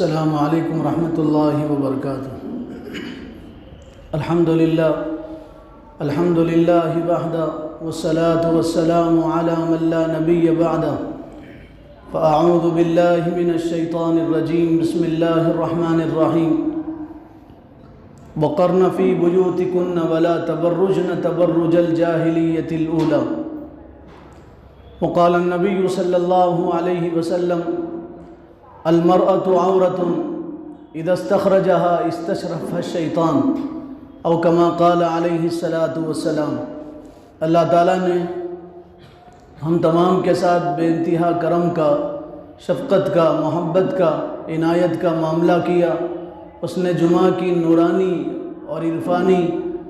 अस्सलामु अलैकुम रहमतुल्लाहि व बरकातुहू। अल्हम्दुलिल्लाहि वहदा वस्सलातु वस्सलामु अला मन ला नबिय्य बअदा। फ़अऊज़ु बिल्लाहि मिनश शैतानिर रजीम। बिस्मिल्लाहिर रहमानिर रहीम। वक़र्न फ़ी बुयूतिकुन्न वला तबर्रुजन तबर्रुजल जाहिलिय्यतिल ऊला। वक़ाल अन्नबिय्यु सल्लल्लाहु अलैहि वसल्लम अलमरअतु औरतुन इज़ा इस्तख़रजहा इस्तशरफ़हा शैतान औ कमा क़ाल अलैहिस्सलातु वस्सलाम। अल्लाह ताला ने हम तमाम के साथ बेइंतहा करम का, शफ़क़त का, मोहब्बत का, इनायत का मामला किया। उसने जुमा की नूरानी और इरफ़ानी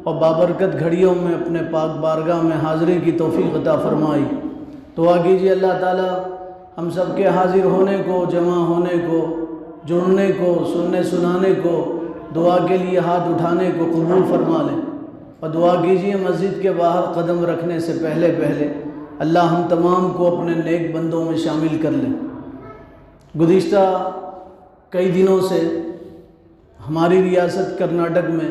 और बाबरकत घड़ियों में अपने पाक बारगाह में हाज़िरी की तौफ़ीक़ अता फ़रमाई। दुआ कीजिए अल्लाह ताला हम सब के हाज़िर होने को, जमा होने को, जुड़ने को, सुनने सुनाने को, दुआ के लिए हाथ उठाने को कबूल फरमा लें। और दुआ कीजिए मस्जिद के बाहर कदम रखने से पहले अल्लाह हम तमाम को अपने नेक बंदों में शामिल कर लें। गुज़िश्ता कई दिनों से हमारी रियासत कर्नाटक में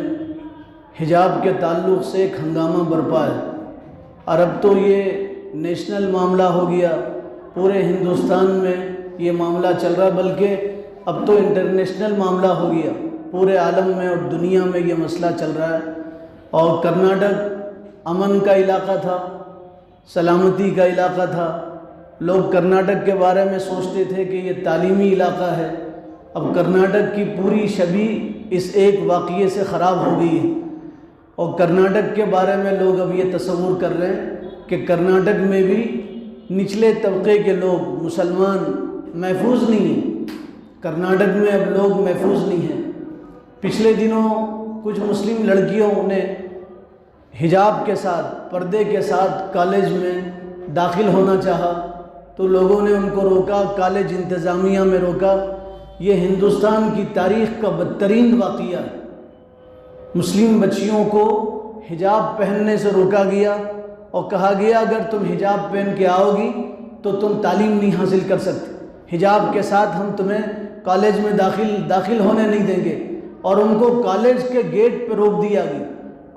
हिजाब के ताल्लुक़ से एक हंगामा बरपा है और अब तो ये नेशनल मामला हो गया, पूरे हिंदुस्तान में ये मामला चल रहा, बल्कि अब तो इंटरनेशनल मामला हो गया, पूरे आलम में और दुनिया में ये मसला चल रहा है। और कर्नाटक अमन का इलाका था, सलामती का इलाका था। लोग कर्नाटक के बारे में सोचते थे कि ये तालीमी इलाका है। अब कर्नाटक की पूरी छवि इस एक वाक़ये से ख़राब हो गई है और कर्नाटक के बारे में लोग अब ये तसव्वुर कर रहे हैं कि कर्नाटक में भी निचले तबके के लोग, मुसलमान महफूज नहीं हैं। कर्नाटक में अब लोग महफूज नहीं हैं। पिछले दिनों कुछ मुस्लिम लड़कियों ने हिजाब के साथ, पर्दे के साथ कॉलेज में दाखिल होना चाहा तो लोगों ने उनको रोका, कॉलेज इंतज़ामिया में रोका। ये हिंदुस्तान की तारीख़ का बदतरीन वाक़या है। मुस्लिम बच्चियों को हिजाब पहनने से रोका गया और कहा गया अगर तुम हिजाब पहन के आओगी तो तुम तालीम नहीं हासिल कर सकते, हिजाब के साथ हम तुम्हें कॉलेज में दाखिल होने नहीं देंगे। और उनको कॉलेज के गेट पर रोक दिया गया।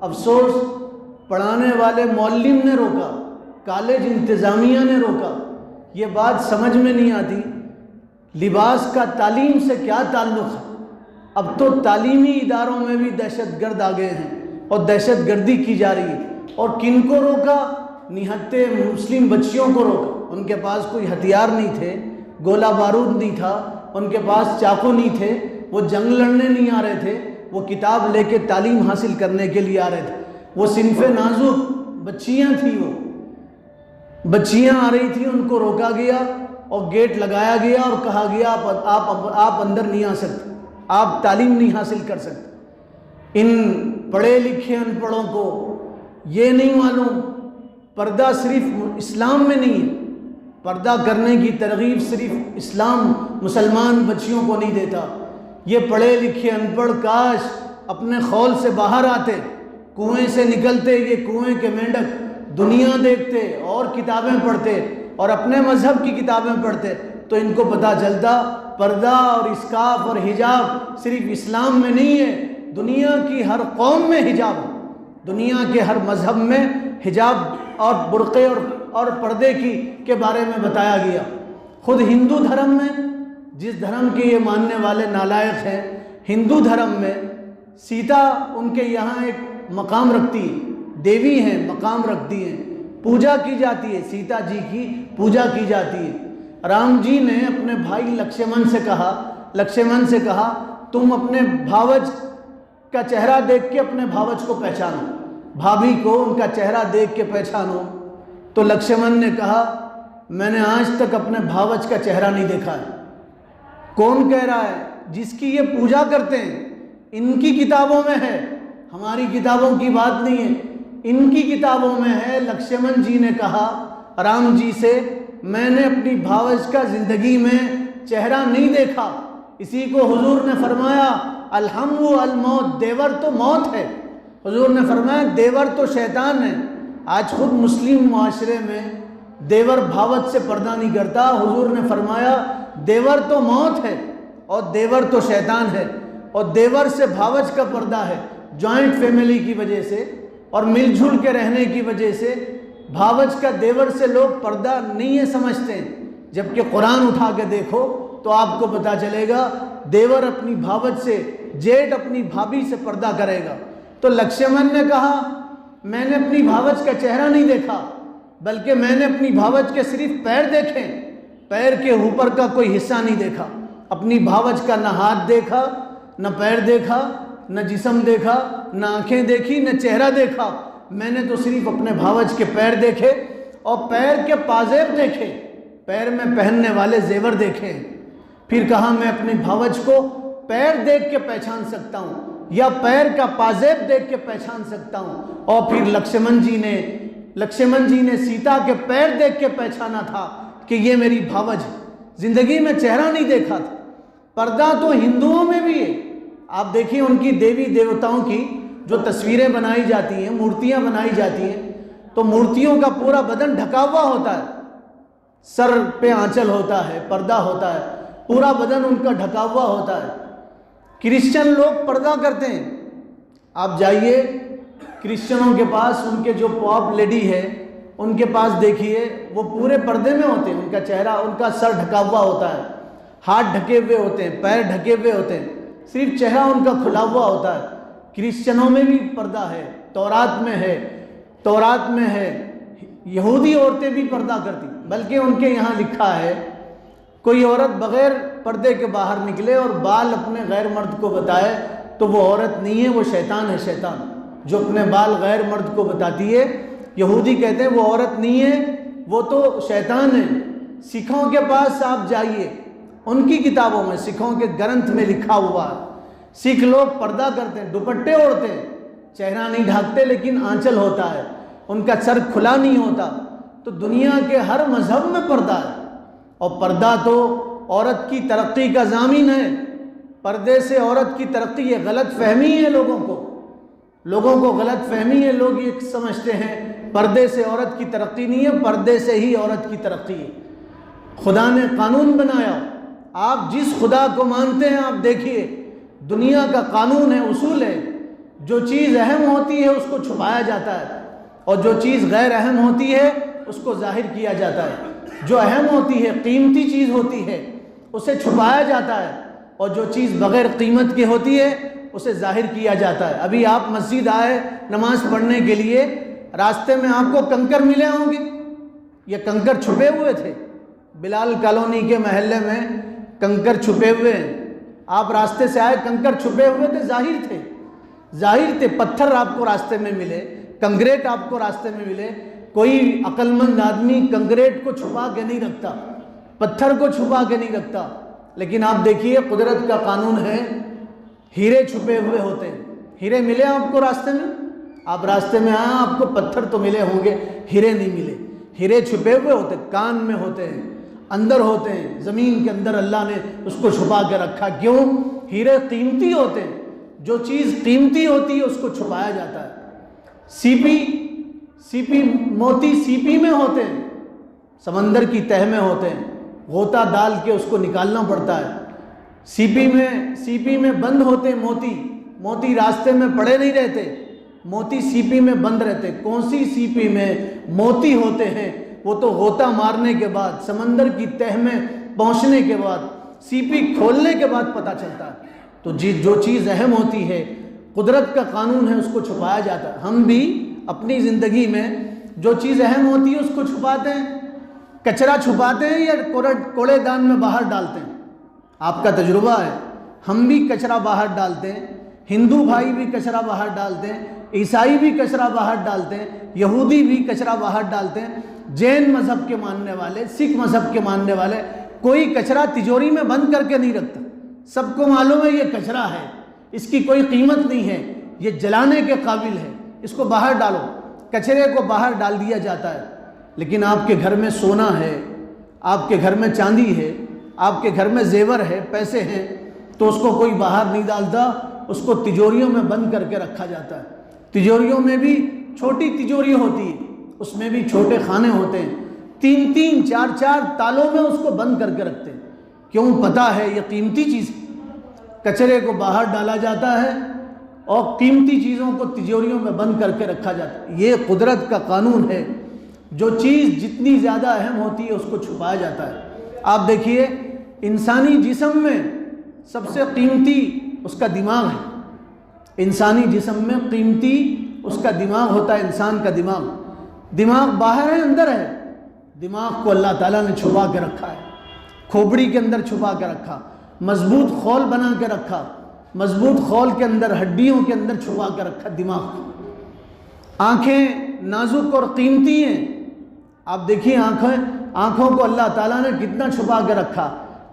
अफसोस पढ़ाने वाले मौल्लिम ने रोका, कॉलेज इंतज़ामिया ने रोका। ये बात समझ में नहीं आती, लिबास का तालीम से क्या ताल्लुक़ है। अब तो तालीमी इदारों में भी दहशतगर्द आ गए हैं और दहशतगर्दी की जा रही है। और किन को रोका? निहत्ते मुस्लिम बच्चियों को रोका। उनके पास कोई हथियार नहीं थे, गोला बारूद नहीं था, उनके पास चाकू नहीं थे, वो जंग लड़ने नहीं आ रहे थे, वो किताब लेके तालीम हासिल करने के लिए आ रहे थे। वो सिनफ़े नाजुक बच्चियाँ थी, वो बच्चियाँ आ रही थी, उनको रोका गया और गेट लगाया गया और कहा गया आप अंदर नहीं आ सकते, आप तालीम नहीं हासिल कर सकते। इन पढ़े लिखे अनपढ़ों को ये नहीं मालूम पर्दा सिर्फ इस्लाम में नहीं है, पर्दा करने की तरगीब सिर्फ इस्लाम मुसलमान बच्चियों को नहीं देता। ये पढ़े लिखे अनपढ़ काश अपने खौल से बाहर आते, कुएं से निकलते, ये कुएं के मेंढक दुनिया देखते और किताबें पढ़ते और अपने मज़हब की किताबें पढ़ते तो इनको पता चलता पर्दा और इस्काफ और हिजाब सिर्फ इस्लाम में नहीं है, दुनिया की हर कौम में हिजाब है। दुनिया के हर मज़हब में हिजाब और बुर्क़े और पर्दे के बारे में बताया गया। ख़ुद हिंदू धर्म में, जिस धर्म के ये मानने वाले नालायक हैं, हिंदू धर्म में सीता उनके यहाँ एक मकाम रखती है, देवी हैं, मकाम रखती हैं, पूजा की जाती है, सीता जी की पूजा की जाती है। राम जी ने अपने भाई लक्ष्मण से कहा तुम अपने भावज का चेहरा देख के अपने भावज को पहचानो, भाभी को उनका चेहरा देख के पहचानो। तो लक्ष्मण ने कहा मैंने आज तक अपने भावज का चेहरा नहीं देखा है। कौन कह रहा है? जिसकी ये पूजा करते हैं, इनकी किताबों में है, हमारी किताबों की बात नहीं है, इनकी किताबों में है। लक्ष्मण जी ने कहा राम जी से मैंने अपनी भावज का ज़िंदगी में चेहरा नहीं देखा। इसी को हुजूर ने फरमाया अलहम्दु अलमौत, देवर तो मौत है। हुजूर ने फरमाया देवर तो शैतान है। आज खुद मुस्लिम माशरे में देवर भावत से पर्दा नहीं करता। हुजूर ने फरमाया देवर तो मौत है और देवर तो शैतान है, और देवर से भावज का पर्दा है। जॉइंट फैमिली की वजह से और मिलजुल के रहने की वजह से भावज का देवर से लोग पर्दा नहीं है समझते हैं, जबकि कुरान उठा के देखो तो आपको पता चलेगा देवर अपनी भावज से, जेठ अपनी भाभी से पर्दा करेगा। तो लक्ष्मण ने कहा मैंने अपनी भावज का चेहरा नहीं देखा, बल्कि मैंने अपनी भावज के सिर्फ पैर देखे, पैर के ऊपर का कोई हिस्सा नहीं देखा। अपनी भावज का न हाथ देखा, न पैर देखा, न जिस्म देखा, न आंखें देखी, न चेहरा देखा। मैंने तो सिर्फ अपने भावज के पैर देखे और पैर के पाजेब देखे, पैर में पहनने वाले जेवर देखे। फिर कहा मैं अपनी भावज को पैर देख के पहचान सकता हूँ या पैर का पाजेब देख के पहचान सकता हूँ। और फिर लक्ष्मण जी ने सीता के पैर देख के पहचाना था कि ये मेरी भावज है। जिंदगी में चेहरा नहीं देखा था। पर्दा तो हिंदुओं में भी है। आप देखिए उनकी देवी देवताओं की जो तस्वीरें बनाई जाती हैं, मूर्तियां बनाई जाती हैं, तो मूर्तियों का पूरा बदन ढका हुआ होता है, सर पे आंचल होता है, पर्दा होता है, पूरा बदन उनका ढका हुआ होता है। क्रिश्चियन लोग पर्दा करते हैं। आप जाइए क्रिश्चियनों के पास, उनके जो पॉप लेडी है उनके पास देखिए, वो पूरे पर्दे में होते हैं। उनका चेहरा, उनका सर ढका हुआ होता है, हाथ ढके हुए होते हैं, पैर ढके हुए होते हैं, सिर्फ चेहरा उनका खुला हुआ होता है। क्रिश्चियनों में भी पर्दा है, तौरात में है। यहूदी औरतें भी पर्दा करती, बल्कि उनके यहाँ लिखा है कोई औरत बगैर पर्दे के बाहर निकले और बाल अपने गैर मर्द को बताए तो वो औरत नहीं है, वो शैतान है। शैतान जो अपने बाल गैर मर्द को बताती है, यहूदी कहते हैं वो औरत नहीं है, वो तो शैतान है। सिखों के पास आप जाइए, उनकी किताबों में, सिखों के ग्रंथ में लिखा हुआ है, सिख लोग पर्दा करते हैं, दुपट्टे ओढ़ते हैं, चेहरा नहीं ढाकते लेकिन आंचल होता है, उनका सर खुला नहीं होता। तो दुनिया के हर मजहब में पर्दा है। और पर्दा तो औरत की तरक्की का ज़ामिन है। पर्दे से औरत की तरक्की, ये गलत फहमी है लोगों को गलत फहमी है। लोग ये समझते हैं पर्दे से औरत की तरक्की नहीं है, पर्दे से ही औरत की तरक्की है। खुदा ने कानून बनाया, आप जिस खुदा को मानते हैं आप देखिए, दुनिया का कानून है, उसूल है, जो चीज़ अहम होती है उसको छुपाया जाता है और जो चीज़ गैर अहम होती है उसको जाहिर किया जाता है। जो अहम होती है, कीमती चीज़ होती है, उसे छुपाया जाता है और जो चीज़ बग़ैर कीमत की होती है उसे जाहिर किया जाता है। अभी आप मस्जिद आए नमाज पढ़ने के लिए, रास्ते में आपको कंकर मिले होंगे, ये कंकर छुपे हुए थे। बिलाल कॉलोनी के महल्ले में कंकर छुपे हुए हैं। आप रास्ते से आए, कंकर छुपे हुए थे, जाहिर थे। पत्थर आपको रास्ते में मिले, कंक्रीट आपको रास्ते में मिले। कोई अक्लमंद आदमी कंक्रीट को छुपा के नहीं रखता, पत्थर को छुपा के नहीं रखता। लेकिन आप देखिए कुदरत का कानून है, हीरे छुपे हुए होते हैं। हीरे मिले आपको रास्ते में, आप रास्ते में आए, आपको पत्थर तो मिले होंगे, हीरे नहीं मिले। हीरे छुपे हुए होते, कान में होते हैं, अंदर होते हैं, ज़मीन के अंदर अल्लाह ने उसको छुपा के रखा। क्यों? हीरे कीमती होते हैं, जो चीज़ कीमती होती है उसको छुपाया जाता है। सीपी मोती सीपी में होते हैं, समंदर की तह में होते हैं, गोता डाल के उसको निकालना पड़ता है। सीपी में बंद होते हैं मोती रास्ते में पड़े नहीं रहते, मोती सीपी में बंद रहते। कौन सी सीपी में मोती होते हैं वो तो गोता मारने के बाद, समंदर की तह में पहुंचने के बाद, सीपी खोलने के बाद पता चलता है। तो जो चीज़ अहम होती है, कुदरत का कानून है, उसको छुपाया जाता है। हम भी अपनी ज़िंदगी में जो चीज़ अहम होती है उसको छुपाते हैं। कचरा छुपाते हैं या कूड़ेदान में बाहर डालते हैं? आपका तजुर्बा है। हम भी कचरा बाहर डालते हैं, हिंदू भाई भी कचरा बाहर डालते हैं, ईसाई भी कचरा बाहर डालते हैं, यहूदी भी कचरा बाहर डालते हैं, जैन मज़हब के मानने वाले, सिख मज़हब के मानने वाले, कोई कचरा तिजोरी में बंद करके नहीं रखता। सबको मालूम है ये कचरा है, इसकी कोई कीमत नहीं है, ये जलाने के काबिल है, इसको बाहर डालो। कचरे को बाहर डाल दिया जाता है। लेकिन आपके घर में सोना है, आपके घर में चांदी है, आपके घर में जेवर है, पैसे हैं, तो उसको कोई बाहर नहीं डालता, उसको तिजोरियों में बंद करके रखा जाता है। तिजोरियों में भी छोटी तिजोरी होती है, उसमें भी छोटे खाने होते हैं, 3-3, 4-4 तालों में उसको बंद करके रखते हैं। क्यों? पता है ये कीमती चीज़ है, कचरे को बाहर डाला जाता है और कीमती चीज़ों को तिजोरियों में बंद करके रखा जाता है। ये कुदरत का कानून है, जो चीज़ जितनी ज़्यादा अहम होती है उसको छुपाया जाता है। आप देखिए, इंसानी जिस्म में सबसे कीमती उसका दिमाग है। इंसानी जिस्म में कीमती उसका दिमाग होता है, इंसान का दिमाग। दिमाग बाहर है, अंदर है। दिमाग को अल्लाह ताला ने छुपा के रखा है, खोपड़ी के अंदर छुपा के रखा, मजबूत खौल बना के रखा, मजबूत खौल के अंदर, हड्डियों के अंदर छुपा के रखा दिमाग। आंखें नाजुक और कीमती हैं। आप देखिए, आंखों को अल्लाह ताला ने कितना छुपा के रखा।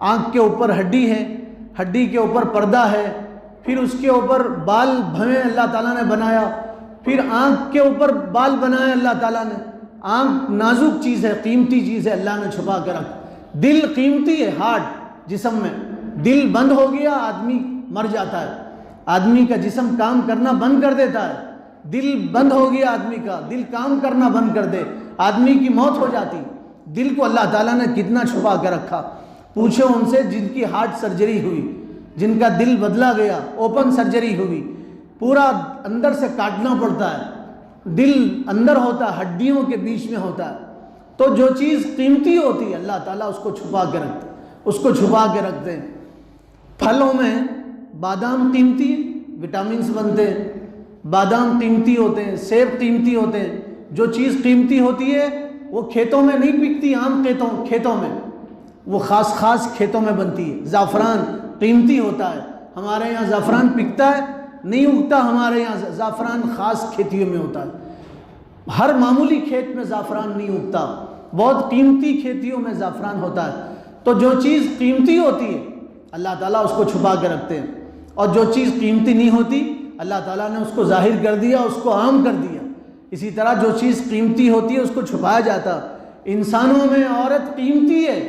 आंख के ऊपर हड्डी है, हड्डी के ऊपर पर्दा है, फिर उसके ऊपर बाल भवें अल्लाह ताला ने बनाया, फिर आंख के ऊपर बाल बनाए अल्लाह ताला ने। आंख नाजुक चीज़ है, कीमती चीज़ है, अल्लाह ने छुपा के रखा। दिल कीमती है, हार्ट जिस्म में। दिल बंद हो गया, आदमी मर जाता है। आदमी का जिस्म काम करना बंद कर देता है। दिल बंद हो गया आदमी का, दिल काम करना बंद कर दे, आदमी की मौत हो जाती। दिल को अल्लाह ताला ने कितना छुपा के रखा। पूछो उनसे जिनकी हार्ट सर्जरी हुई, जिनका दिल बदला गया, ओपन सर्जरी हुई, पूरा अंदर से काटना पड़ता है, दिल अंदर होता है, हड्डियों के बीच में होता है। तो जो चीज़ कीमती होती है अल्लाह ताला उसको छुपा के रखते, उसको छुपा के रखते हैं। फलों में बादाम कीमती, विटामिन बनते हैं, बादाम कीमती होते हैं, सेब कीमती होते हैं। जो चीज़ कीमती होती है वो खेतों में नहीं बिकती, आम खेतों में, वो ख़ास खेतों में बनती है। ज़ाफ़रान कीमती होता है। हमारे यहाँ ज़ाफ़रान बिकता है, नहीं उगता। हमारे यहाँ ज़ाफ़रान ख़ास खेतियों में होता है। हर मामूली खेत में ज़ाफ़रान नहीं उगता, बहुत कीमती खेतियों में ज़ाफ़रान होता है। तो जो चीज़ कीमती होती है अल्लाह ताला उसको छुपा के रखते हैं, और जो चीज़ कीमती नहीं होती अल्लाह ताला ने उसको ज़ाहिर कर दिया, उसको आम कर दिया। इसी तरह जो चीज़ कीमती होती है उसको छुपाया जाता। इंसानों में औरत कीमती है,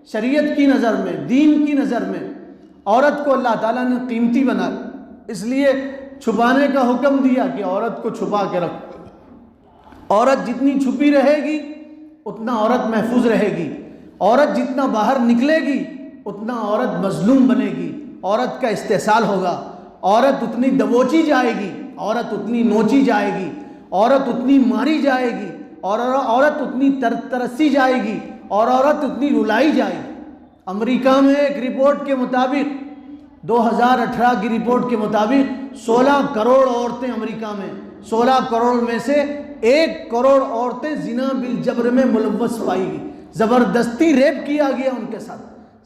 शरीयत की नज़र में, दीन की नज़र में औरत को अल्लाह ताला ने कीमती बना, इसलिए छुपाने का हुक्म दिया कि औरत को छुपा के रखो। औरत जितनी छुपी रहेगी उतना औरत महफूज रहेगी। औरत जितना बाहर निकलेगी उतना औरत मजलूम बनेगी, औरत का इस्तेसाल होगा। औरत उतनी दबोची जाएगी, औरत उतनी नोची जाएगी, औरत उतनी मारी जाएगी, और औरत उतनी तरसी जाएगी, और औरत उतनी रुलाई जाएगी। अमेरिका में एक रिपोर्ट के मुताबिक, 2018 की रिपोर्ट के मुताबिक 16 करोड़ औरतें अमेरिका में, 16 करोड़ में से 1 करोड़ औरतें जिना बिल जबर में मुलव्वस पाई गई। ज़बरदस्ती रेप किया गया उनके साथ,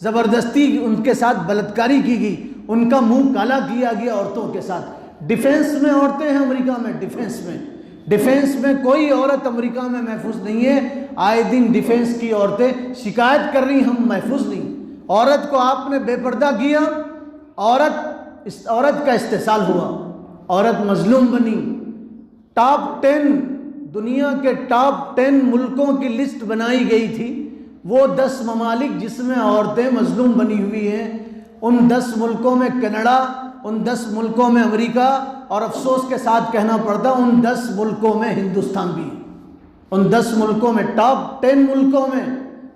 ज़बरदस्ती उनके साथ बलात्कारी की गई, उनका मुंह काला किया गया औरतों के साथ। डिफेंस में औरतें हैं अमेरिका में, डिफेंस में कोई औरत अमेरिका में महफूज नहीं है। आए दिन डिफेंस की औरतें शिकायत कर रही हम महफूज नहीं। औरत को आपने बेपर्दा किया, औरत का इस्तेसाल हुआ, औरत मजलूम बनी। टॉप 10 दुनिया के टॉप 10 मुल्कों की लिस्ट बनाई गई थी, वो 10 ममालिक जिसमें औरतें मजलूम बनी हुई हैं। उन 10 मुल्कों में कनाडा, उन 10 मुल्कों में अमेरिका, और अफसोस के साथ कहना पड़ता उन 10 मुल्कों में हिंदुस्तान भी है। उन 10 मुल्कों में, टॉप 10 मुल्कों में,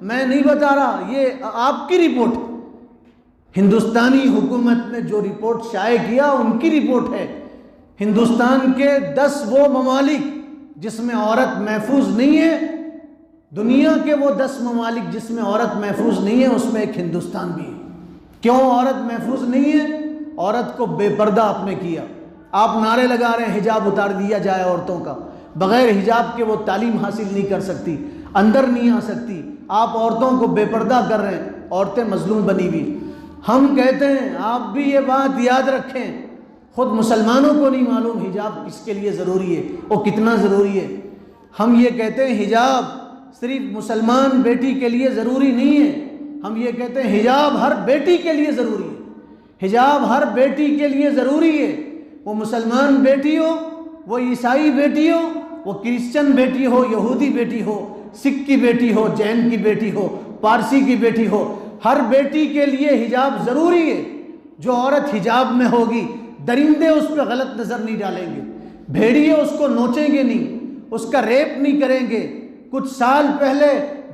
मैं नहीं बता रहा, ये आपकी रिपोर्ट, हिंदुस्तानी हुकूमत ने जो रिपोर्ट शाये किया उनकी रिपोर्ट है। हिंदुस्तान के 10 वो ममालिक जिसमें औरत महफूज नहीं है, दुनिया के वो 10 ममालिक जिसमें औरत महफूज नहीं है, उसमें एक हिंदुस्तान भी है। क्यों औरत महफूज नहीं है? औरत को बेपर्दा आपने किया। आप नारे लगा रहे हैं हिजाब उतार दिया जाए औरतों का, बगैर हिजाब के वो तालीम हासिल नहीं कर सकती, अंदर नहीं आ सकती। आप औरतों को बेपर्दा कर रहे हैं, औरतें मजलूम बनी हुई। हम कहते हैं, आप भी ये बात याद रखें, खुद मुसलमानों को नहीं मालूम हिजाब किसके लिए ज़रूरी है, वो कितना ज़रूरी है। हम ये कहते हैं हिजाब सिर्फ मुसलमान बेटी के लिए ज़रूरी नहीं है, हम ये कहते हैं हिजाब हर बेटी के लिए ज़रूरी है। हिजाब हर बेटी के लिए ज़रूरी है, वो मुसलमान बेटी हो, वो ईसाई बेटी हो, वो क्रिश्चियन बेटी हो, यहूदी बेटी हो, सिख की बेटी हो, जैन की बेटी हो, पारसी की बेटी हो, हर बेटी के लिए हिजाब ज़रूरी है। जो औरत हिजाब में होगी, दरिंदे उस पर गलत नज़र नहीं डालेंगे, भेड़िए उसको नोचेंगे नहीं, उसका रेप नहीं करेंगे। कुछ साल पहले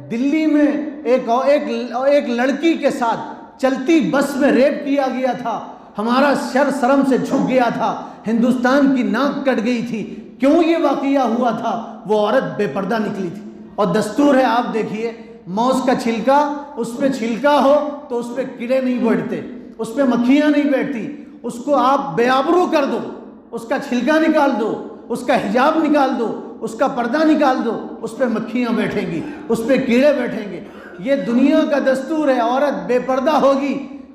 दिल्ली में एक लड़की के साथ चलती बस में रेप किया गया था। हमारा सर शर्म से झुक गया था, हिंदुस्तान की नाक कट गई थी। क्यों ये वाक़या हुआ था? वो औरत बेपर्दा निकली थी। और दस्तूर है, आप देखिए, मौस का छिलका, उस पर छिलका हो तो उस पर कीड़े नहीं बैठते, उस पर मक्खियाँ नहीं बैठती। उसको आप बेआबरू कर दो, उसका छिलका निकाल दो, उसका हिजाब निकाल दो, उसका पर्दा निकाल दो, उस पर मक्खियाँ बैठेंगी, उस पर कीड़े बैठेंगे। ये दुनिया का दस्तूर है। औरत बेपर्दा होगी,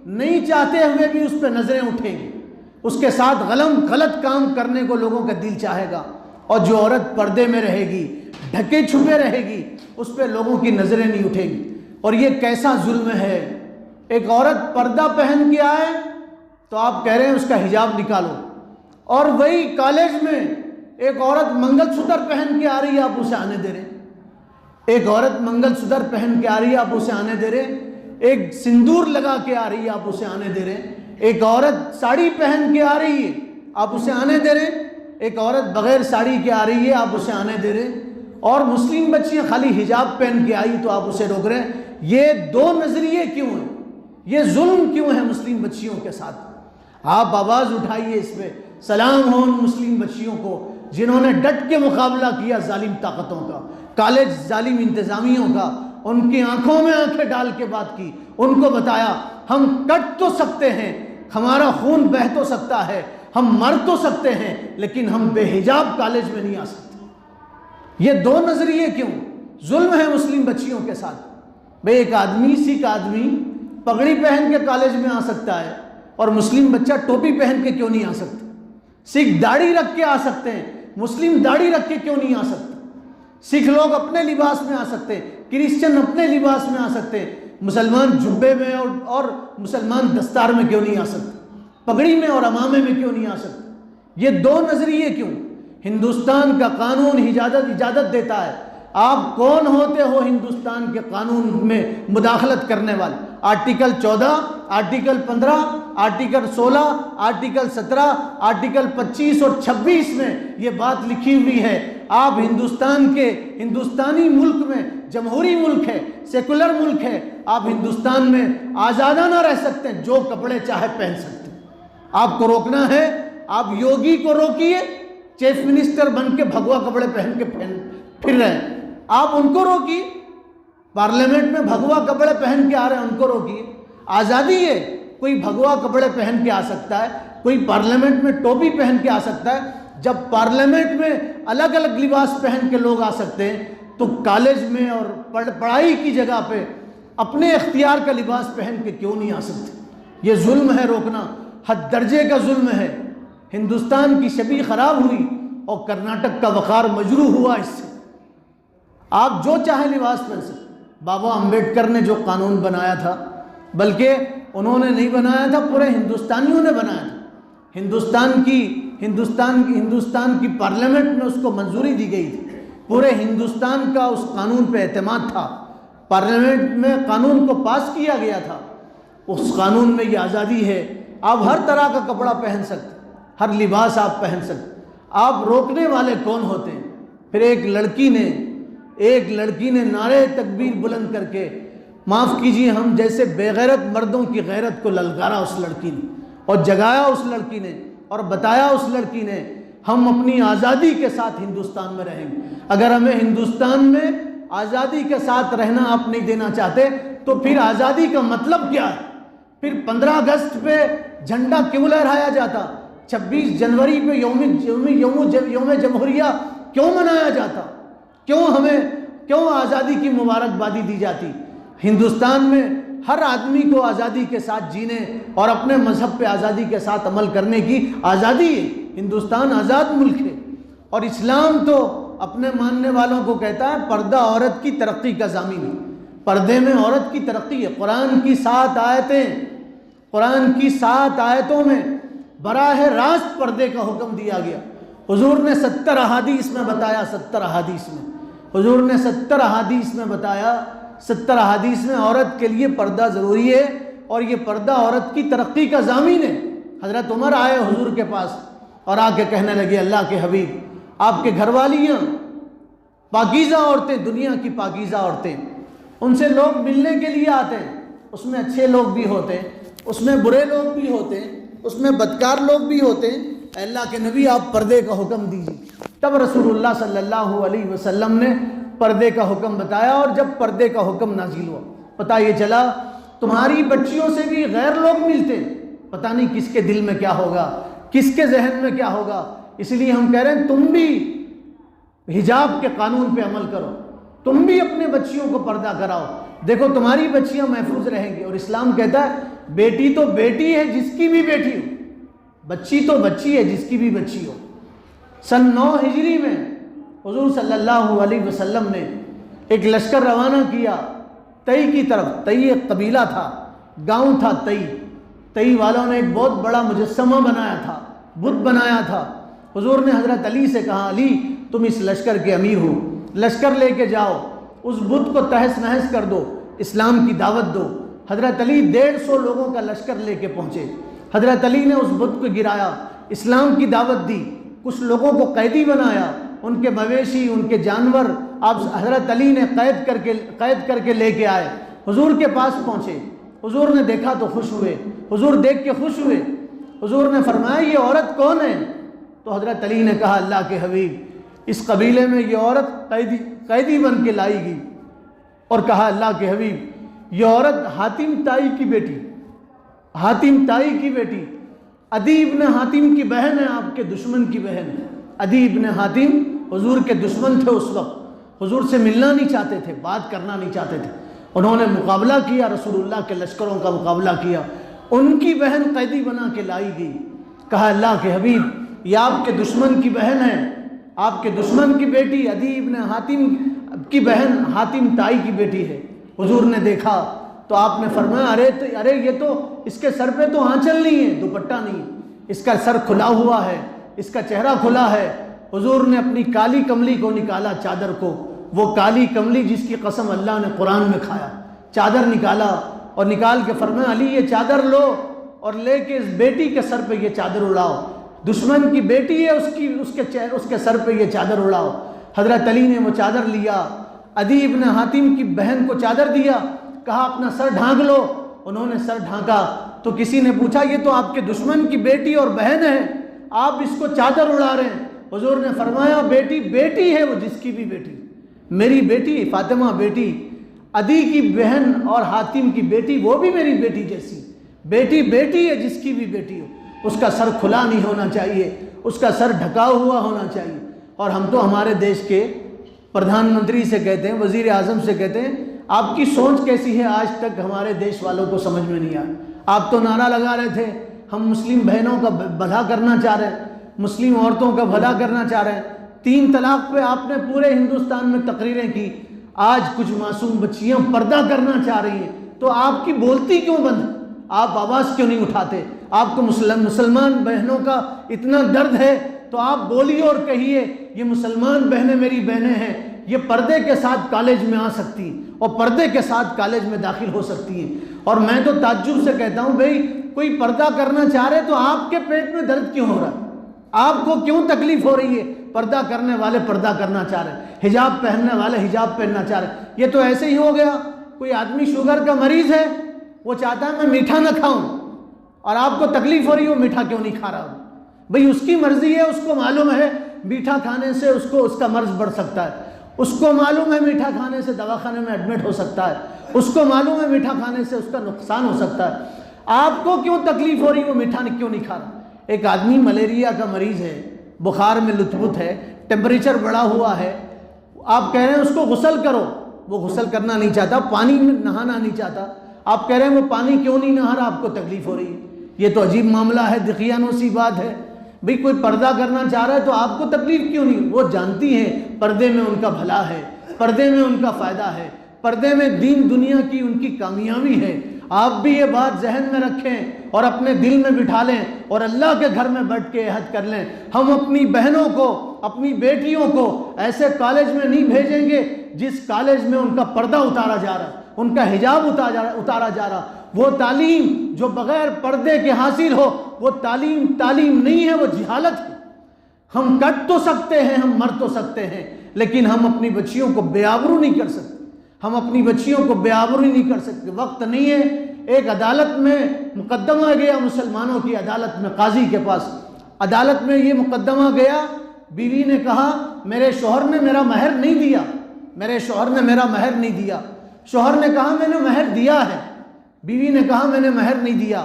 नहीं चाहते हुए भी उस पर नज़रें उठेंगी, उसके साथ गलत काम करने को लोगों का दिल चाहेगा। और जो औरत पर्दे में रहेगी, ढके छुपे रहेगी, उस पर लोगों की नज़रें नहीं उठेंगी। और ये कैसा जुल्म है? एक औरत पर्दा पहन के आए तो आप कह रहे हैं उसका हिजाब निकालो, और वही कॉलेज में एक औरत मंगलसूत्र पहन के आ रही है, आप उसे आने दे रहे। एक औरत मंगलसूत्र पहन के आ रही है, आप उसे आने दे रहे। एक सिंदूर लगा के आ रही है, आप उसे आने दे रहे। एक औरत साड़ी पहन के आ रही है, आप उसे आने दे रहे। एक औरत बगैर साड़ी के आ रही है, आप उसे आने दे रहे। और मुस्लिम बच्चियां खाली हिजाब पहन के आई तो आप उसे रोक रहे हैं। ये दो नजरिए क्यों हैं? ये जुल्म क्यों है मुस्लिम बच्चियों के साथ? आप आवाज़ उठाइए इस पर। सलाम हो उन मुस्लिम बच्चियों को जिन्होंने डट के मुकाबला किया जालिम ताकतों का, कॉलेज जालिम इंतज़ामियों का। उनकी आंखों में आंखें डाल के बात की, उनको बताया हम कट तो सकते हैं, हमारा खून बह तो सकता है, हम मर तो सकते हैं, लेकिन हम बेहिजाब कॉलेज में नहीं आ सकते। ये दो नजरिए क्यों? जुल्म है मुस्लिम बच्चियों के साथ। भाई एक आदमी, सिख आदमी पगड़ी पहन के कॉलेज में आ सकता है, और मुस्लिम बच्चा टोपी पहन के क्यों नहीं आ सकता? सिख दाढ़ी रख के आ सकते हैं, मुस्लिम दाढ़ी रख के क्यों नहीं आ सकता? सिख लोग अपने लिबास में आ सकते हैं, क्रिश्चियन अपने लिबास में आ सकते हैं, मुसलमान जुब्बे में और मुसलमान दस्तार में क्यों नहीं आ सकते? पगड़ी में और अमामे में क्यों नहीं आ सकते? ये दो नजरिए क्यों? हिंदुस्तान का कानून इजाज़त देता है। आप कौन होते हो हिंदुस्तान के कानून में मुदाखलत करने वाले? Article 14, article 15, article 16, article 17, article 25 और 26 में ये बात लिखी हुई है। आप हिंदुस्तानी मुल्क में, जमहूरी मुल्क है, सेकुलर मुल्क है, आप हिंदुस्तान में आज़ादाना रह सकते हैं, जो कपड़े चाहे पहन सकते हैं। आपको रोकना है, आप योगी को रोकिए, चीफ मिनिस्टर बन के भगवा कपड़े पहन के फिर रहे हैं, आप उनको रोकिए। पार्लियामेंट में भगवा कपड़े पहन के आ रहे हैं, उनको रोकिए। आज़ादी है, कोई भगवा कपड़े पहन के आ सकता है, कोई पार्लियामेंट में टोपी पहन के आ सकता है। जब पार्लियामेंट में अलग अलग लिबास पहन के लोग आ सकते हैं, तो कॉलेज में और पढ़ाई की जगह पे अपने इख्तियार का लिबास पहन के क्यों नहीं आ सकते? ये जुल्म है, रोकना हद दर्जे का जुल्म है। हिंदुस्तान की छवि खराब हुई और कर्नाटक का वक़ार मजरू हुआ इससे। आप जो चाहे लिबास पहन सकते। बाबा अम्बेडकर ने जो कानून बनाया था, बल्कि उन्होंने नहीं बनाया था, पूरे हिंदुस्तानियों ने बनाया था। हिंदुस्तान की पार्लियामेंट में उसको मंजूरी दी गई थी। पूरे हिंदुस्तान का उस कानून पे एतमाद था। पार्लियामेंट में कानून को पास किया गया था। उस कानून में ये आज़ादी है, आप हर तरह का कपड़ा पहन सकते, हर लिबास आप पहन सकते। आप रोकने वाले कौन होते हैं? फिर एक लड़की ने नारे तकबीर बुलंद करके, माफ़ कीजिए, हम जैसे बेगैरत मर्दों की गैरत को ललकारा उस लड़की ने, और जगाया उस लड़की ने, और बताया उस लड़की ने, हम अपनी आज़ादी के साथ हिंदुस्तान में रहेंगे। अगर हमें हिंदुस्तान में आज़ादी के साथ रहना आप नहीं देना चाहते, तो फिर आज़ादी का मतलब क्या है? फिर 15 अगस्त पे झंडा क्यों लहराया जाता? 26 जनवरी पे यौम जमहूरिया क्यों मनाया जाता? क्यों आज़ादी की मुबारकबादी दी जाती? हिंदुस्तान में हर आदमी को आज़ादी के साथ जीने और अपने मजहब पे आज़ादी के साथ अमल करने की आज़ादी है। हिंदुस्तान आज़ाद मुल्क है। और इस्लाम तो अपने मानने वालों को कहता है पर्दा औरत की तरक्की का ज़ामिन है। पर्दे में औरत की तरक्की है। कुरान की 7 आयतों में बराह रास्त पर्दे का हुक्म दिया गया। हुजूर ने 70 अहादीस में बताया, 70 अहादीस में हुजूर ने 70 अहादीस में बताया, 70 अहादीस में औरत के लिए पर्दा ज़रूरी है, और ये पर्दा औरत की तरक्की का ज़ामिन है। हज़रत उमर आए हुजूर के पास और आके कहने लगे, अल्लाह के हबीब, आपके घरवालियाँ पाकीज़ा औरतें, दुनिया की पाकीज़ा औरतें, उनसे लोग मिलने के लिए आते हैं। उसमें अच्छे लोग भी होते हैं, उसमें बुरे लोग भी होते हैं, उसमें बदकार लोग भी होते हैं। अल्लाह के नबी आप पर्दे का हुक्म दीजिए। तब रसूलुल्लाह सल्लल्लाहु अलैहि वसल्लम ने पर्दे का हुक्म बताया, और जब पर्दे का हुक्म नाजिल हुआ, पता ये चला तुम्हारी बच्चियों से भी गैर लोग मिलते, पता नहीं किसके दिल में क्या होगा, किसके जहन में क्या होगा। इसलिए हम कह रहे हैं तुम भी हिजाब के कानून पे अमल करो, तुम भी अपने बच्चियों को पर्दा कराओ, देखो तुम्हारी बच्चियां महफूज रहेंगी। और इस्लाम कहता है बेटी तो बेटी है जिसकी भी बेटी हो, बच्ची तो बच्ची है जिसकी भी बच्ची हो। सन 9 हिजरी में हुजूर सल्लल्लाहु अलैहि वसल्लम ने एक लश्कर रवाना किया तई की तरफ। तई एक कबीला था, गांव था तई। तई वालों ने एक बहुत बड़ा मुजस्समा बनाया था, बुत बनाया था। हुजूर ने हज़रत अली से कहा, अली तुम इस लश्कर के अमीर हो, लश्कर लेके जाओ, उस बुत को तहस नहस कर दो, इस्लाम की दावत दो। हज़रत अली 150 लोगों का लश्कर लेके पहुँचे। हज़रत अली ने उस बुत को गिराया, इस्लाम की दावत दी, कुछ लोगों को कैदी बनाया, उनके मवेशी उनके जानवर आप हज़रत अली ने कैद करके लेके आए, हुजूर के पास पहुँचे। हुजूर ने देखा तो खुश हुए, हुजूर देख के खुश हुए। हुजूर ने फरमाया ये औरत कौन है? तो हज़रत अली ने कहा अल्लाह के हबीब, इस कबीले में ये औरत कैदी बन के लाई गई। और कहा अल्लाह के हबीब ये औरत हातिम ताई की बेटी, हातिम ताई की बेटी, अदी इब्न हातिम की बहन है, आपके दुश्मन की बहन है। अदी इब्न हातिम हुजूर के दुश्मन थे उस वक्त, हुजूर से मिलना नहीं चाहते थे, बात करना नहीं चाहते थे। उन्होंने मुकाबला किया, रसूलुल्लाह के लश्करों का मुकाबला किया, उनकी बहन कैदी बना के लाई गई। कहा अल्लाह के हबीब ये आपके दुश्मन की बहन है, आपके दुश्मन की बेटी अदी इब्न हातिम की बहन हातिम ताई की बेटी है। हुजूर ने देखा तो आपने फरमाया अरे ये तो इसके सर पे तो आंचल नहीं है, दुपट्टा नहीं है, इसका सर खुला हुआ है, इसका चेहरा खुला है। हुजूर ने अपनी काली कमली को निकाला, चादर को, वो काली कमली जिसकी कसम अल्लाह ने कुरान में खाया, चादर निकाला और निकाल के फरमाया अली ये चादर लो और लेके इस बेटी के सर पे ये चादर उड़ाओ, दुश्मन की बेटी है उसके सर पे ये चादर उड़ाओ। हज़रत अली ने वो चादर लिया, अदी इब्न हातिम की बहन को चादर दिया, कहा अपना सर ढांक लो। उन्होंने सर ढांका तो किसी ने पूछा ये तो आपके दुश्मन की बेटी और बहन है, आप इसको चादर उड़ा रहे हैं। हुजूर ने फरमाया बेटी बेटी है वो जिसकी भी बेटी, मेरी बेटी फातिमा बेटी, अदी की बहन और हातिम की बेटी वो भी मेरी बेटी जैसी, बेटी बेटी है जिसकी भी बेटी हो, उसका सर खुला नहीं होना चाहिए, उसका सर ढका हुआ होना चाहिए। और हम तो हमारे देश के प्रधानमंत्री से कहते हैं, वज़ीर आज़म से कहते हैं आपकी सोच कैसी है, आज तक हमारे देश वालों को समझ में नहीं आया। आप तो नारा लगा रहे थे हम मुस्लिम बहनों का भला करना चाह रहे हैं, मुस्लिम औरतों का भला करना चाह रहे हैं। 3 तलाक पे आपने पूरे हिंदुस्तान में तकरीरें की, आज कुछ मासूम बच्चियां पर्दा करना चाह रही हैं, तो आपकी बोलती क्यों बंद? आप आवाज़ क्यों नहीं उठाते? आपको मुसलमान बहनों का इतना दर्द है तो आप बोलिए और कहिए ये मुसलमान बहनें मेरी बहनें हैं, ये पर्दे के साथ कॉलेज में आ सकती हैं और पर्दे के साथ कॉलेज में दाखिल हो सकती हैं। और मैं तो ताज्जुब से कहता हूँ भाई कोई पर्दा करना चाह रहे तो आपके पेट में दर्द क्यों हो रहा है? आपको क्यों तकलीफ हो रही है? पर्दा करने वाले पर्दा करना चाह रहे हैं, हिजाब पहनने वाले हिजाब पहनना चाह रहे हैं। ये तो ऐसे ही हो गया, कोई आदमी शुगर का मरीज़ है, वो चाहता है मैं मीठा ना खाऊं, और आपको तकलीफ हो रही है वो मीठा क्यों नहीं खा रहा हूं? भाई उसकी मर्जी है, उसको मालूम है मीठा खाने से उसका मर्ज बढ़ सकता है, उसको मालूम है मीठा खाने से दवाखाने में एडमिट हो सकता है, उसको मालूम है मीठा खाने से उसका नुकसान हो सकता है। आपको क्यों तकलीफ हो रही, वो मीठा क्यों नहीं खा रहा? एक आदमी मलेरिया का मरीज़ है, बुखार में लुत्फुत है, टेम्परेचर बढ़ा हुआ है, आप कह रहे हैं उसको गुस्ल करो, वो गुस्ल करना नहीं चाहता, पानी में नहाना नहीं चाहता, आप कह रहे हैं वो पानी क्यों नहीं नहा रहा, आपको तकलीफ हो रही है। ये तो अजीब मामला है, दिखियानो सी बात है। भाई कोई पर्दा करना चाह रहा है तो आपको तकलीफ क्यों नहीं? वो जानती हैं पर्दे में उनका भला है, पर्दे में उनका फ़ायदा है, पर्दे में दीन दुनिया की उनकी कामयाबी है। आप भी ये बात जहन में रखें और अपने दिल में बिठा लें और अल्लाह के घर में बैठ के अहद कर लें, हम अपनी बहनों को, अपनी बेटियों को ऐसे कॉलेज में नहीं भेजेंगे जिस कॉलेज में उनका पर्दा उतारा जा रहा, उनका हिजाब उतारा जा रहा। वो तालीम जो बग़ैर पर्दे के हासिल हो वो तालीम नहीं है, वो जिहालत है। हम कट तो सकते हैं, हम मर तो सकते हैं, लेकिन हम अपनी बच्चियों को बेआबरू नहीं कर सकते, हम अपनी बच्चियों को बेआबरू नहीं कर सकते। वक्त नहीं है एक अदालत में मुकदमा गया, मुसलमानों की अदालत में, काजी के पास अदालत में ये मुकदमा गया। बीवी ने कहा मेरे शौहर ने मेरा महर नहीं दिया, मेरे शौहर ने मेरा महर नहीं दिया। शौहर ने कहा मैंने महर दिया है। बीवी ने कहा मैंने महर नहीं दिया।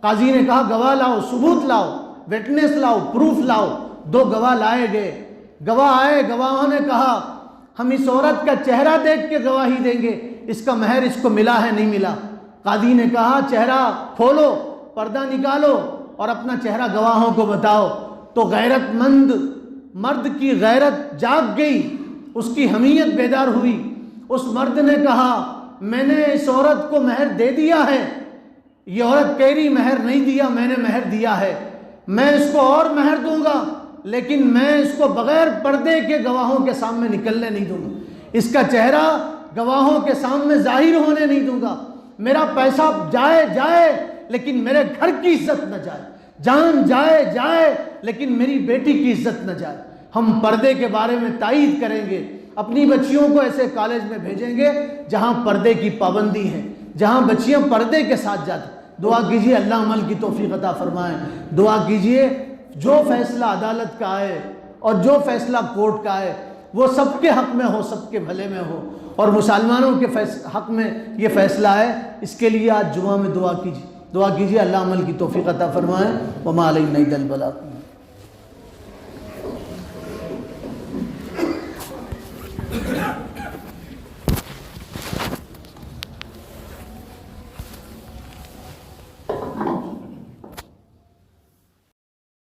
काजी ने कहा गवाह लाओ, सबूत लाओ, विटनेस लाओ, प्रूफ लाओ। 2 गवाह लाए गए। गवाह आए, गवाहों ने कहा हम इस औरत का चेहरा देख के गवाही देंगे, इसका महर इसको मिला है नहीं मिला। काजी ने कहा चेहरा खोलो, पर्दा निकालो और अपना चेहरा गवाहों को बताओ। तो गैरतमंद मर्द की गैरत जाग गई, उसकी हमीयत बेदार हुई। उस मर्द ने कहा मैंने इस औरत को महर दे दिया है। ये औरत कह रही महर नहीं दिया, मैंने महर दिया है। मैं इसको और महर दूंगा, लेकिन मैं इसको बगैर पर्दे के गवाहों के सामने निकलने नहीं दूंगा, इसका चेहरा गवाहों के सामने जाहिर होने नहीं दूंगा। मेरा पैसा जाए जाए लेकिन मेरे घर की इज्जत न जाए, जान जाए जाए लेकिन मेरी बेटी की इज्जत न जाए। हम पर्दे के बारे में तायीद करेंगे, अपनी बच्चियों को ऐसे कॉलेज में भेजेंगे जहां पर्दे की पाबंदी है, जहां बच्चियां पर्दे के साथ जाती। दुआ कीजिए अल्लाह अमल की तौफीक अता फरमाए। दुआ कीजिए जो फैसला अदालत का आए और जो फैसला कोर्ट का आए वो सबके हक में हो, सबके भले में हो, और मुसलमानों के हक में ये फैसला है। इसके लिए आज जुमा में दुआ कीजिए अल्लाह अमल की तौफीक अता फरमाए। वमा अलैना इल्लल बलाग।